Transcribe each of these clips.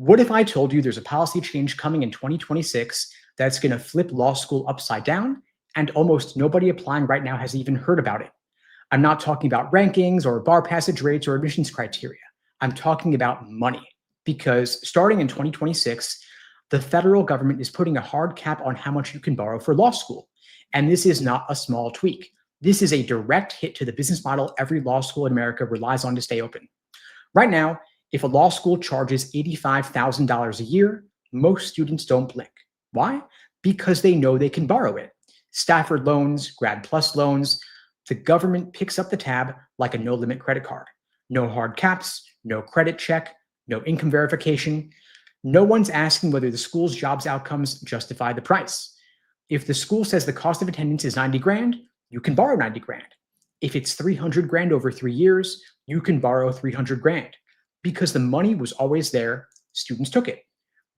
What if I told you there's a policy change coming in 2026 that's going to flip law school upside down, and almost nobody applying right now has even heard about it? I'm not talking about rankings or bar passage rates or admissions criteria. I'm talking about money, because starting in 2026, the federal government is putting a hard cap on how much you can borrow for law school. And this is not a small tweak. This is a direct hit to the business model every law school in America relies on to stay open. Right now, if a law school charges $85,000 a year, most students don't blink. Why? Because they know they can borrow it. Stafford loans, Grad PLUS loans, the government picks up the tab like a no-limit credit card. No hard caps, no credit check, no income verification. No one's asking whether the school's jobs outcomes justify the price. If the school says the cost of attendance is 90 grand, you can borrow 90 grand. If it's 300 grand over 3 years, you can borrow 300 grand. Because the money was always there, students took it.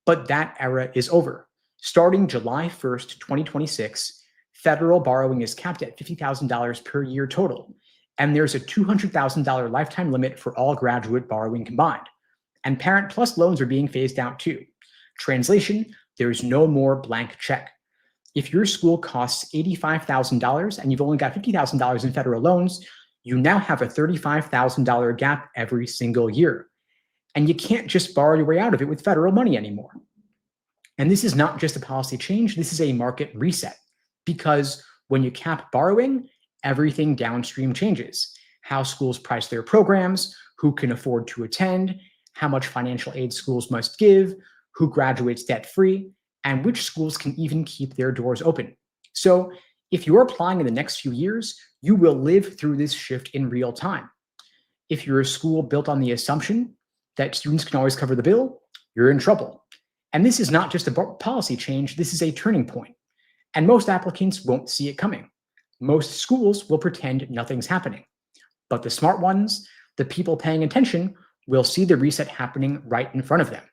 But that era is over. Starting July 1st, 2026, federal borrowing is capped at $50,000 per year total. And there's a $200,000 lifetime limit for all graduate borrowing combined. And Parent Plus loans are being phased out too. Translation, there's no more blank check. If your school costs $85,000 and you've only got $50,000 in federal loans, you now have a $35,000 gap every single year. And you can't just borrow your way out of it with federal money anymore. And this is not just a policy change, this is a market reset. Because when you cap borrowing, everything downstream changes. How schools price their programs, who can afford to attend, how much financial aid schools must give, who graduates debt-free, and which schools can even keep their doors open. So if you're applying in the next few years, you will live through this shift in real time. If you're a school built on the assumption that students can always cover the bill, you're in trouble. And this is not just a policy change, this is a turning point. And most applicants won't see it coming. Most schools will pretend nothing's happening. But the smart ones, the people paying attention, will see the reset happening right in front of them.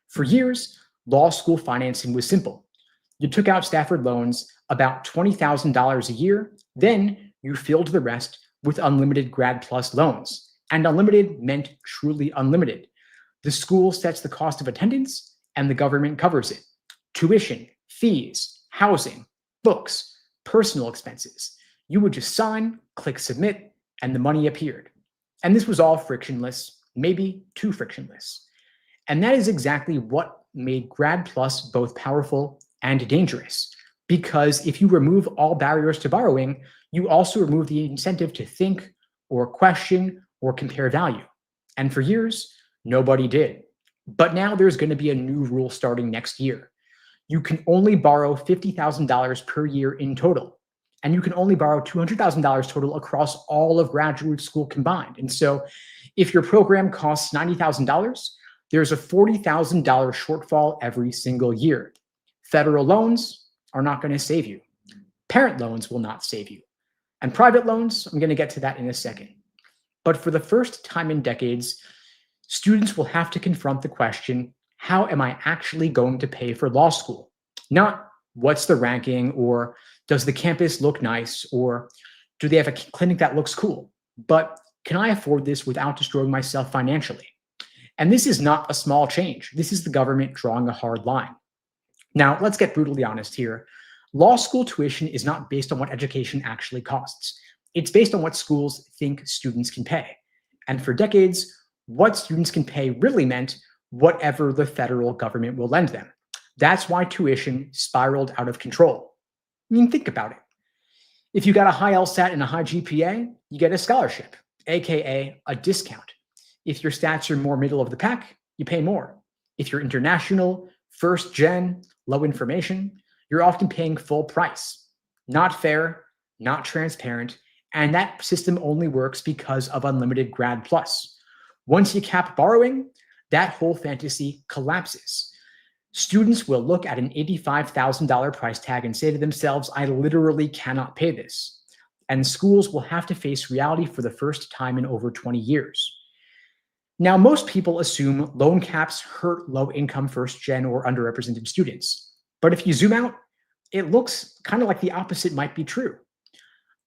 For years, law school financing was simple. You took out Stafford loans, about $20,000 a year, then you filled the rest with unlimited Grad PLUS loans. And unlimited meant truly unlimited. The school sets the cost of attendance and the government covers it. Tuition, fees, housing, books, personal expenses. You would just sign, click submit, and the money appeared. And this was all frictionless, maybe too frictionless. And that is exactly what made Grad PLUS both powerful and dangerous. Because if you remove all barriers to borrowing, you also remove the incentive to think or question or compare value. And for years, nobody did. But now there's going to be a new rule starting next year. You can only borrow $50,000 per year in total. And you can only borrow $200,000 total across all of graduate school combined. And so if your program costs $90,000, there's a $40,000 shortfall every single year. Federal loans are not going to save you. Parent loans will not save you. And private loans, I'm going to get to that in a second. But for the first time in decades, students will have to confront the question, how am I actually going to pay for law school? Not what's the ranking, or does the campus look nice, or do they have a clinic that looks cool? But can I afford this without destroying myself financially? And this is not a small change. This is the government drawing a hard line. Now, let's get brutally honest here. Law school tuition is not based on what education actually costs. It's based on what schools think students can pay. And for decades, what students can pay really meant whatever the federal government will lend them. That's why tuition spiraled out of control. I mean, think about it. If you got a high LSAT and a high GPA, you get a scholarship, aka a discount. If your stats are more middle of the pack, you pay more. If you're international, first gen, low information, you're often paying full price. Not fair, not transparent, and that system only works because of unlimited Grad PLUS. Once you cap borrowing, that whole fantasy collapses. Students will look at an $85,000 price tag and say to themselves, I literally cannot pay this. And schools will have to face reality for the first time in over 20 years. Now, most people assume loan caps hurt low-income first-gen or underrepresented students. But if you zoom out, it looks kind of like the opposite might be true.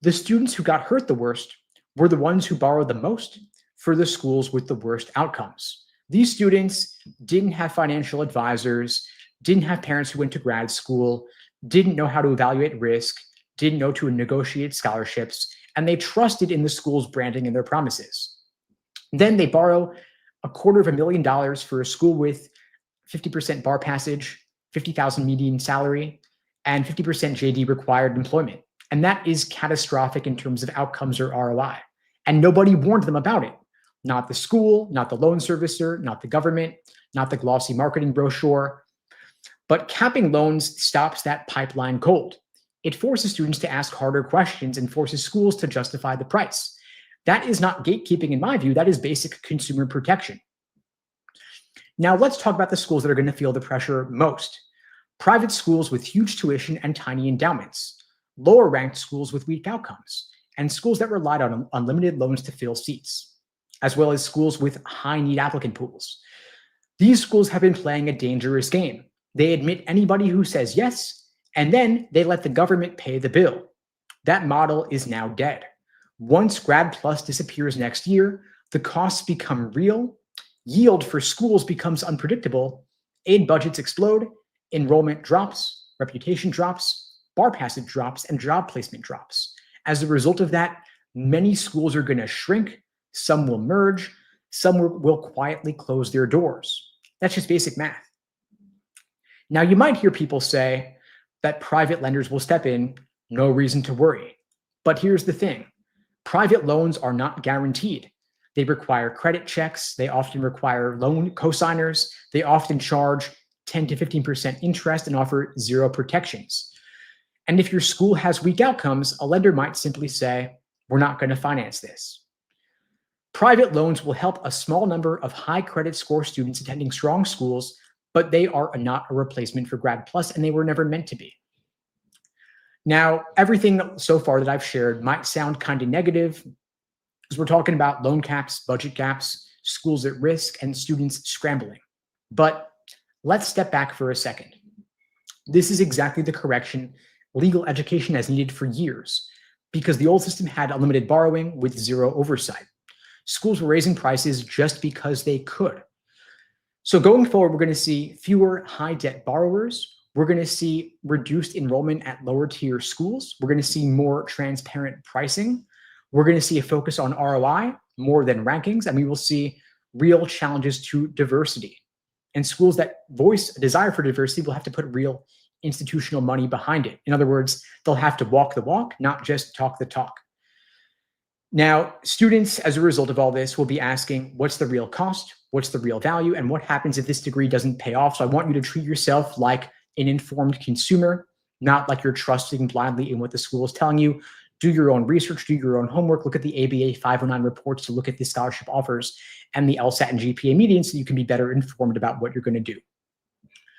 The students who got hurt the worst were the ones who borrowed the most for the schools with the worst outcomes. These students didn't have financial advisors, didn't have parents who went to grad school, didn't know how to evaluate risk, didn't know to negotiate scholarships, and they trusted in the school's branding and their promises. Then they borrow $250,000 for a school with 50% bar passage, 50,000 median salary, and 50% JD required employment. And that is catastrophic in terms of outcomes or ROI. And nobody warned them about it. Not the school, not the loan servicer, not the government, not the glossy marketing brochure. But capping loans stops that pipeline cold. It forces students to ask harder questions and forces schools to justify the price. That is not gatekeeping in my view, that is basic consumer protection. Now let's talk about the schools that are going to feel the pressure most. Private schools with huge tuition and tiny endowments, lower ranked schools with weak outcomes, and schools that relied on unlimited loans to fill seats, as well as schools with high need applicant pools. These schools have been playing a dangerous game. They admit anybody who says yes, and then they let the government pay the bill. That model is now dead. Once Grad PLUS disappears next year, the costs become real, yield for schools becomes unpredictable, aid budgets explode, enrollment drops, reputation drops, bar passage drops, and job placement drops. As a result of that, many schools are going to shrink, some will merge, some will quietly close their doors. That's just basic math. Now, you might hear people say that private lenders will step in, no reason to worry. But here's the thing. Private loans are not guaranteed. They require credit checks. They often require loan cosigners. They often charge 10 to 15% interest and offer zero protections. And if your school has weak outcomes, a lender might simply say, we're not going to finance this. Private loans will help a small number of high credit score students attending strong schools, but they are not a replacement for Grad PLUS, and they were never meant to be. Now, everything so far that I've shared might sound kind of negative, because we're talking about loan caps, budget gaps, schools at risk, and students scrambling. But let's step back for a second. This is exactly the correction legal education has needed for years, because the old system had unlimited borrowing with zero oversight. Schools were raising prices just because they could. So going forward, we're going to see fewer high debt borrowers. We're going to see reduced enrollment at lower tier schools. We're going to see more transparent pricing. We're going to see a focus on ROI more than rankings, and we will see real challenges to diversity. And schools that voice a desire for diversity will have to put real institutional money behind it. In other words, they'll have to walk the walk, not just talk the talk. Now, students, as a result of all this, will be asking, what's the real cost? What's the real value? And what happens if this degree doesn't pay off? So I want you to treat yourself like an informed consumer, not like you're trusting blindly in what the school is telling you. Do your own research, do your own homework, look at the ABA 509 reports to look at the scholarship offers and the LSAT and GPA medians so you can be better informed about what you're going to do.